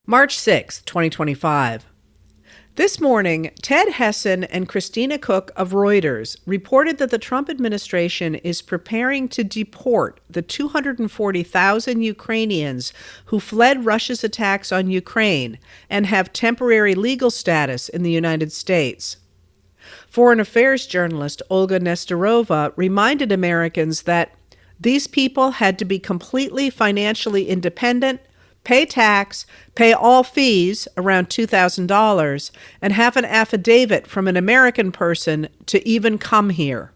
March 6, 2025. This morning, Ted Hessen and Christina Cook of Reuters reported that the Trump administration is preparing to deport the 240,000 Ukrainians who fled Russia's attacks on Ukraine and have temporary legal status in the United States. Foreign affairs journalist Olga Nestorova reminded Americans that these people had to be completely financially independent, pay tax, pay all fees, around $2,000, and have an affidavit from an American person to even come here.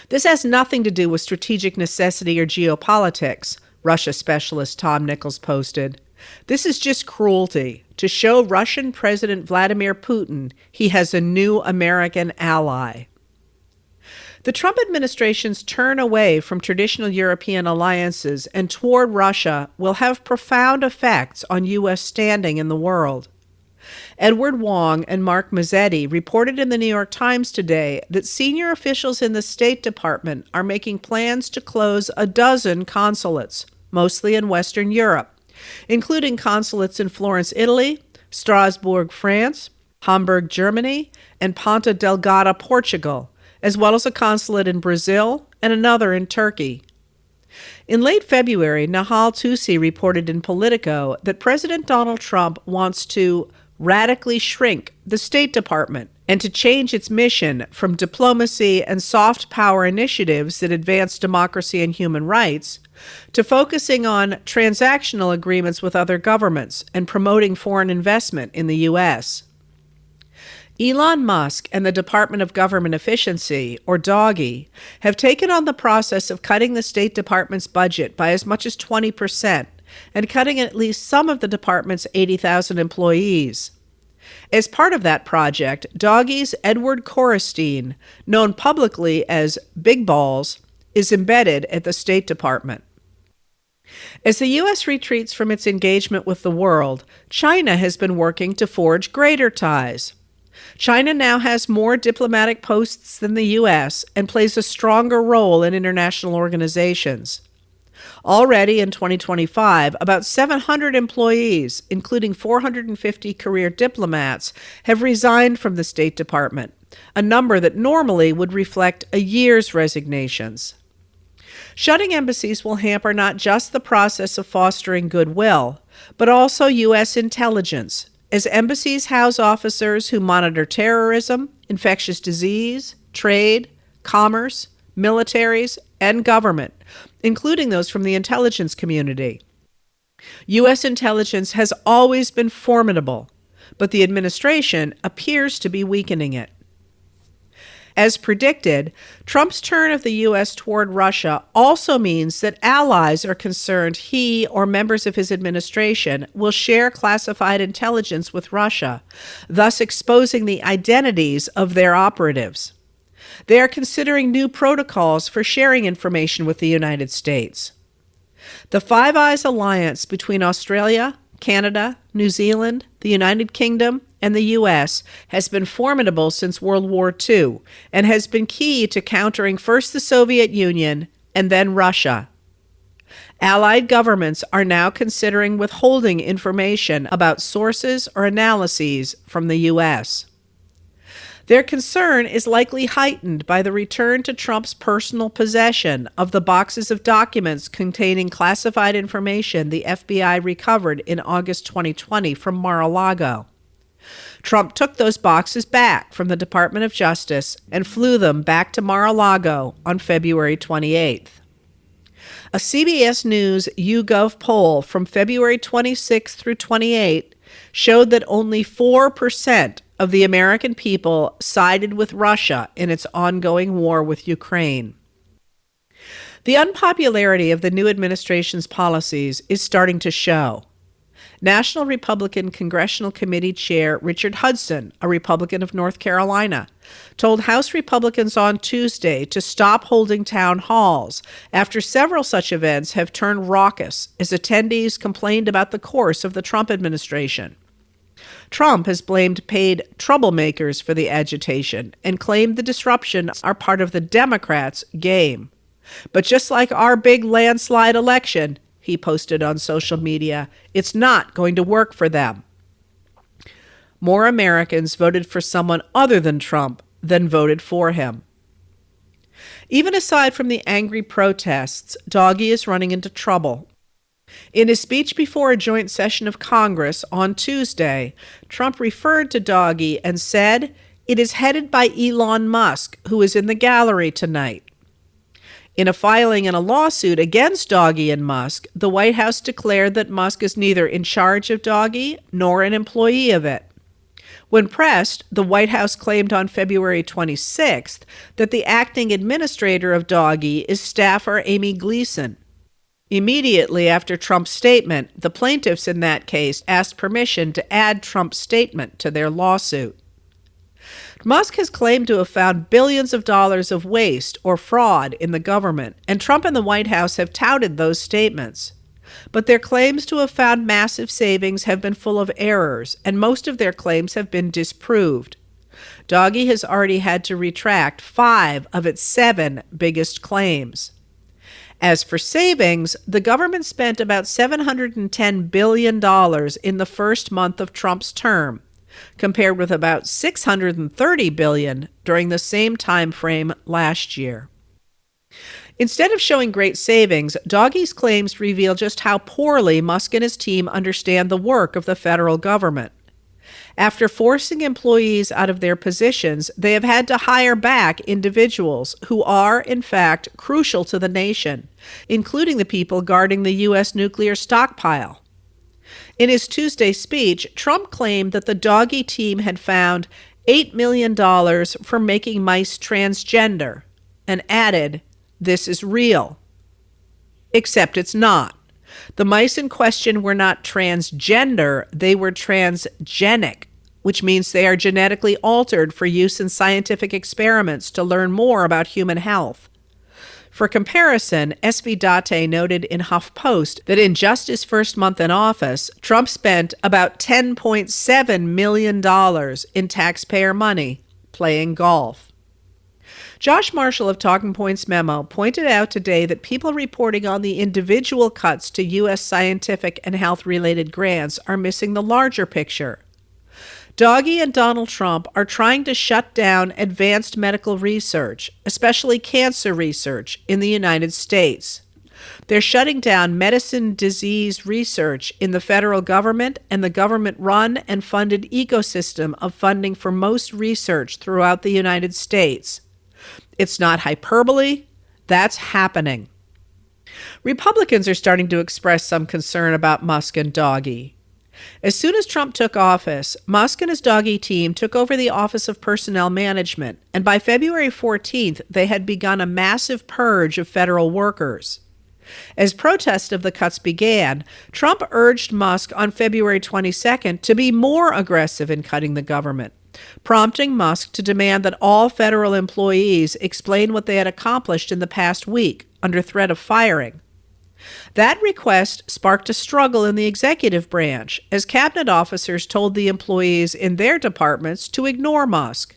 This has nothing to do with strategic necessity or geopolitics, Russia specialist Tom Nichols posted. This is just cruelty to show Russian President Vladimir Putin he has a new American ally. The Trump administration's turn away from traditional European alliances and toward Russia will have profound effects on U.S. standing in the world. Edward Wong and Mark Mazzetti reported in the New York Times today that senior officials in the State Department are making plans to close a dozen consulates, mostly in Western Europe, including consulates in Florence, Italy, Strasbourg, France, Hamburg, Germany, and Ponta Delgada, Portugal, as well as a consulate in Brazil and another in Turkey. In late February, Nahal Tusi reported in Politico that President Donald Trump wants to radically shrink the State Department and to change its mission from diplomacy and soft power initiatives that advance democracy and human rights to focusing on transactional agreements with other governments and promoting foreign investment in the U.S. Elon Musk and the Department of Government Efficiency, or DOGE, have taken on the process of cutting the State Department's budget by as much as 20% and cutting at least some of the department's 80,000 employees. As part of that project, DOGE's Edward Korestein, known publicly as Big Balls, is embedded at the State Department. As the U.S. retreats from its engagement with the world, China has been working to forge greater ties. China now has more diplomatic posts than the U.S. and plays a stronger role in international organizations. Already in 2025, about 700 employees, including 450 career diplomats, have resigned from the State Department, a number that normally would reflect a year's resignations. Shutting embassies will hamper not just the process of fostering goodwill, but also U.S. intelligence, as embassies house officers who monitor terrorism, infectious disease, trade, commerce, militaries, and government, including those from the intelligence community. U.S. intelligence has always been formidable, but the administration appears to be weakening it. As predicted, Trump's turn of the U.S. toward Russia also means that allies are concerned he or members of his administration will share classified intelligence with Russia, thus exposing the identities of their operatives. They are considering new protocols for sharing information with the United States. The Five Eyes alliance between Australia, Canada, New Zealand, the United Kingdom, and the U.S. has been formidable since World War II and has been key to countering first the Soviet Union and then Russia. Allied governments are now considering withholding information about sources or analyses from the U.S. Their concern is likely heightened by the return to Trump's personal possession of the boxes of documents containing classified information the FBI recovered in August 2020 from Mar-a-Lago. Trump took those boxes back from the Department of Justice and flew them back to Mar-a-Lago on February 28th. A CBS News YouGov poll from February 26 through 28 showed that only 4% of the American people sided with Russia in its ongoing war with Ukraine. The unpopularity of the new administration's policies is starting to show. National Republican Congressional Committee Chair Richard Hudson, a Republican of North Carolina, told House Republicans on Tuesday to stop holding town halls after several such events have turned raucous as attendees complained about the course of the Trump administration. Trump has blamed paid troublemakers for the agitation and claimed the disruptions are part of the Democrats' game. But just like our big landslide election, he posted on social media. It's not going to work for them. More Americans voted for someone other than Trump than voted for him. Even aside from the angry protests, DOGE is running into trouble. In his speech before a joint session of Congress on Tuesday, Trump referred to DOGE and said, "It is headed by Elon Musk, who is in the gallery tonight." In a filing in a lawsuit against DOGE and Musk, the White House declared that Musk is neither in charge of DOGE nor an employee of it. When pressed, the White House claimed on February 26th that the acting administrator of DOGE is staffer Amy Gleason. Immediately after Trump's statement, the plaintiffs in that case asked permission to add Trump's statement to their lawsuit. Musk has claimed to have found billions of dollars of waste or fraud in the government, and Trump and the White House have touted those statements. But their claims to have found massive savings have been full of errors, and most of their claims have been disproved. DOGE has already had to retract 5 of its 7 biggest claims. As for savings, the government spent about $710 billion in the first month of Trump's term, compared with about $630 billion during the same time frame last year. Instead of showing great savings, DOGE's claims reveal just how poorly Musk and his team understand the work of the federal government. After forcing employees out of their positions, they have had to hire back individuals who are, in fact, crucial to the nation, including the people guarding the U.S. nuclear stockpile. In his Tuesday speech, Trump claimed that the DOGE team had found $8 million for making mice transgender, and added, "This is real." Except it's not. The mice in question were not transgender, they were transgenic, which means they are genetically altered for use in scientific experiments to learn more about human health. For comparison, SV Date noted in HuffPost that in just his first month in office, Trump spent about $10.7 million in taxpayer money playing golf. Josh Marshall of Talking Points Memo pointed out today that people reporting on the individual cuts to U.S. scientific and health-related grants are missing the larger picture. DOGE and Donald Trump are trying to shut down advanced medical research, especially cancer research, in the United States. They're shutting down medicine disease research in the federal government and the government-run and funded ecosystem of funding for most research throughout the United States. It's not hyperbole. That's happening. Republicans are starting to express some concern about Musk and DOGE. As soon as Trump took office, Musk and his DOGE team took over the Office of Personnel Management, and by February 14th, they had begun a massive purge of federal workers. As protest of the cuts began, Trump urged Musk on February 22nd to be more aggressive in cutting the government, prompting Musk to demand that all federal employees explain what they had accomplished in the past week under threat of firing. That request sparked a struggle in the executive branch as cabinet officers told the employees in their departments to ignore Musk.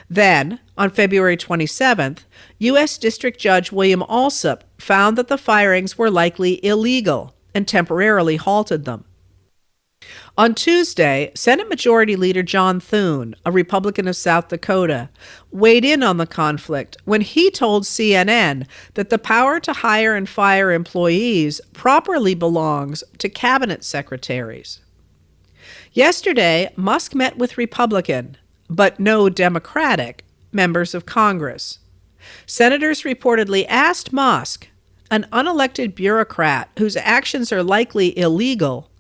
Then, on February 27th, U.S. District Judge William Alsup found that the firings were likely illegal and temporarily halted them. On Tuesday, Senate Majority Leader John Thune, a Republican of South Dakota, weighed in on the conflict when he told CNN that the power to hire and fire employees properly belongs to cabinet secretaries. Yesterday, Musk met with Republican, but no Democratic, members of Congress. Senators reportedly asked Musk, an unelected bureaucrat whose actions are likely illegal,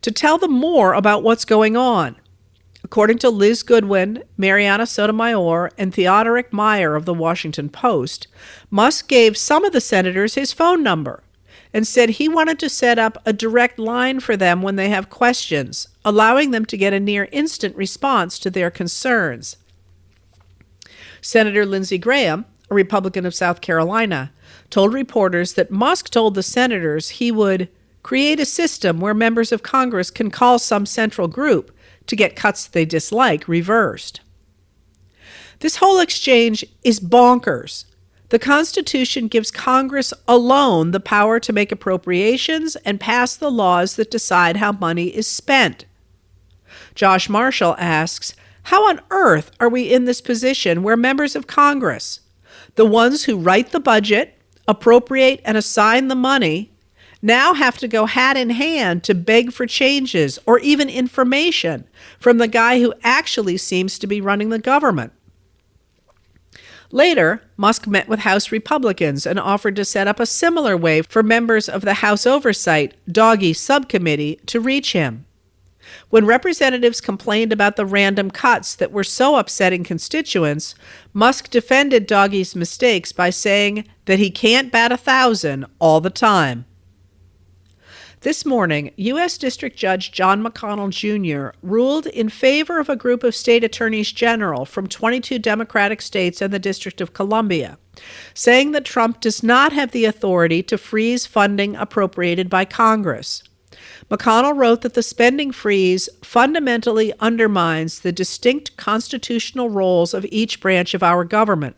to tell them more about what's going on. According to Liz Goodwin, Mariana Sotomayor, and Theodoric Meyer of the Washington Post, Musk gave some of the senators his phone number and said he wanted to set up a direct line for them when they have questions, allowing them to get a near-instant response to their concerns. Senator Lindsey Graham, a Republican of South Carolina, told reporters that Musk told the senators he would create a system where members of Congress can call some central group to get cuts they dislike reversed. This whole exchange is bonkers. The Constitution gives Congress alone the power to make appropriations and pass the laws that decide how money is spent. Josh Marshall asks, how on earth are we in this position where members of Congress, the ones who write the budget, appropriate and assign the money, now have to go hat in hand to beg for changes or even information from the guy who actually seems to be running the government? Later, Musk met with House Republicans and offered to set up a similar way for members of the House Oversight DOGE subcommittee to reach him. When representatives complained about the random cuts that were so upsetting constituents, Musk defended DOGE's mistakes by saying that he can't bat 1,000 all the time. This morning, U.S. District Judge John McConnell Jr. ruled in favor of a group of state attorneys general from 22 Democratic states and the District of Columbia, saying that Trump does not have the authority to freeze funding appropriated by Congress. McConnell wrote that the spending freeze fundamentally undermines the distinct constitutional roles of each branch of our government.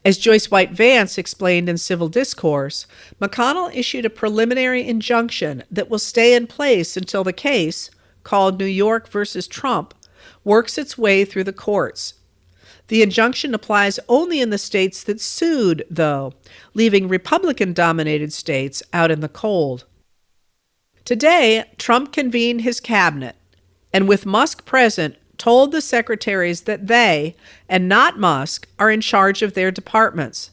As Joyce White Vance explained in Civil Discourse, McConnell issued a preliminary injunction that will stay in place until the case, called New York versus Trump, works its way through the courts. The injunction applies only in the states that sued, though, leaving Republican-dominated states out in the cold. Today, Trump convened his cabinet, and with Musk present, told the secretaries that they, and not Musk, are in charge of their departments.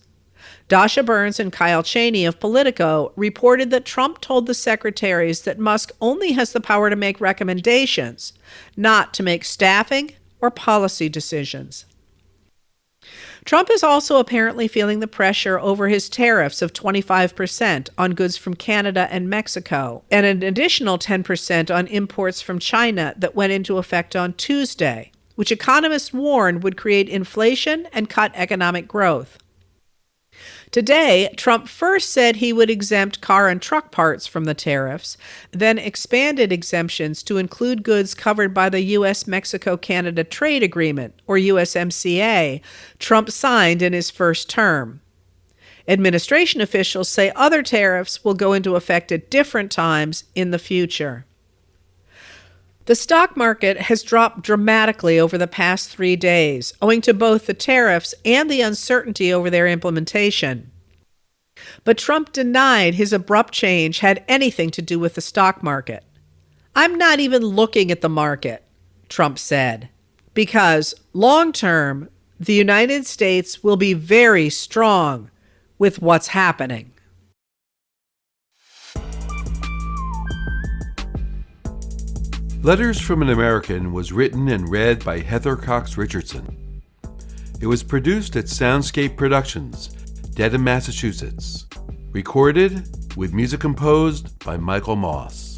Dasha Burns and Kyle Cheney of Politico reported that Trump told the secretaries that Musk only has the power to make recommendations, not to make staffing or policy decisions. Trump is also apparently feeling the pressure over his tariffs of 25% on goods from Canada and Mexico, and an additional 10% on imports from China that went into effect on Tuesday, which economists warned would create inflation and cut economic growth. Today, Trump first said he would exempt car and truck parts from the tariffs, then expanded exemptions to include goods covered by the U.S.-Mexico-Canada Trade Agreement, or USMCA, Trump signed in his first term. Administration officials say other tariffs will go into effect at different times in the future. The stock market has dropped dramatically over the past 3 days, owing to both the tariffs and the uncertainty over their implementation. But Trump denied his abrupt change had anything to do with the stock market. "I'm not even looking at the market," Trump said, because long-term, the United States will be very strong with what's happening. Letters from an American was written and read by Heather Cox Richardson. It was produced at Soundscape Productions, Dedham, Massachusetts. Recorded with music composed by Michael Moss.